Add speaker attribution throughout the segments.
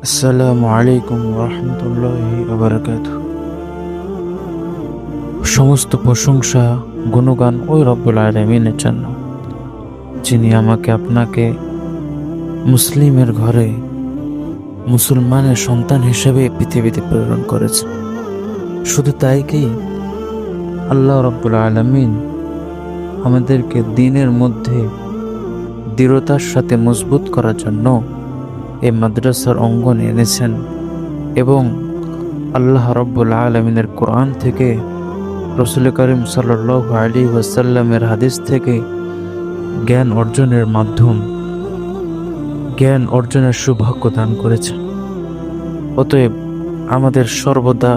Speaker 1: আসসালামু আলাইকুম রহমতুল্লাহি ওয়াবারাকাতুহু। সমস্ত প্রশংসা গুণগান ওই রব্বুল আলামিনের জন্য, যিনি আমাকে আপনাকে মুসলিমের ঘরে মুসলমানের সন্তান হিসেবে পৃথিবীতে প্রেরণ করেছে। শুধু তাই কি, আল্লাহ রব্বুল আলামিন আমাদেরকে দ্বীনের মধ্যে দৃঢ়তার সাথে মজবুত করার জন্য এই মাদ্রাসার অঙ্গনে এনেছেন এবং আল্লাহ রব্বুল আলামিনের কোরআন থেকে, রসুল করিম সাল্লাল্লাহু আলাইহি ওয়াসাল্লামের হাদিস থেকে জ্ঞান অর্জনের মাধ্যম, জ্ঞান অর্জনের সৌভাগ্য দান করেছেন। অতএব আমাদের সর্বদা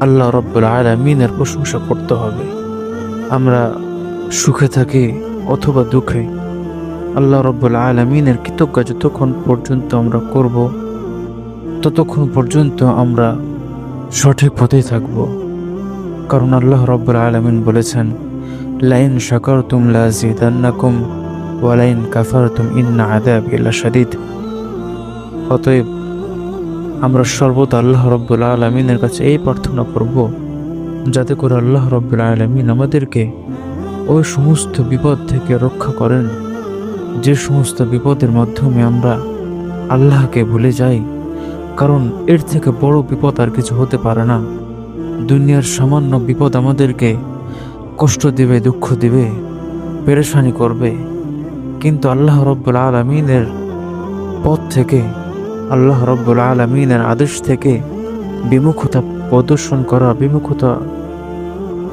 Speaker 1: আল্লাহ রব্বুল আলামিনের প্রশংসা করতে হবে। আমরা সুখে থাকি অথবা দুঃখে, আল্লাহ রব্বুল আলামিনের কৃতজ্ঞ যতক্ষণ পর্যন্ত আমরা করব, ততক্ষণ পর্যন্ত আমরা সঠিক পথেই থাকব। কারণ আল্লাহ রব্বুল আলামিন বলেছেন, লাইন শাকারতুম লাযিদান্নাকুম ওয়া লাইন কাফারতুম ইন্না আযাবি লাশাদীদ। অতএব আমরা সর্বদা আল্লাহ রব্বুল আলামিনের কাছে এই প্রার্থনা করব, যাতে করে আল্লাহ রব্বুল আলামিন আমাদেরকে ওই সমস্ত বিপদ থেকে রক্ষা করেন, যে সমস্ত বিপদের মাধ্যমে আমরা আল্লাহকে ভুলে যাই। কারণ এর থেকে বড় বিপদ আর কিছু হতে পারে না। দুনিয়ার সামান্য বিপদ আমাদেরকে কষ্ট দিবে, দুঃখ দিবে, পেরেশানি করবে, কিন্তু আল্লাহ রব্বুল আলামিনের পথ থেকে, আল্লাহ রব্বুল আলামিনের আদেশ থেকে বিমুখতা প্রদর্শন করা, বিমুখতা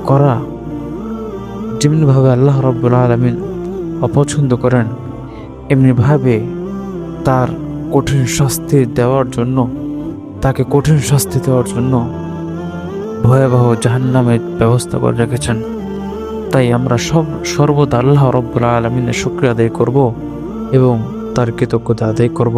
Speaker 1: করা, যেমনিভাবে আল্লাহ রব্বুল আলামিন অপছন্দ করেন, এমনিভাবে তার কঠিন শাস্তি দেওয়ার জন্য, তাকে কঠিন শাস্তি দেওয়ার জন্য ভয়াবহ জাহান্নামের ব্যবস্থা করে রেখেছেন। তাই আমরা সর্বদা আল্লাহ রব্বুল আলামিনের শুকরিয়া আদায় করব এবং তার কৃতজ্ঞতা আদায় করব।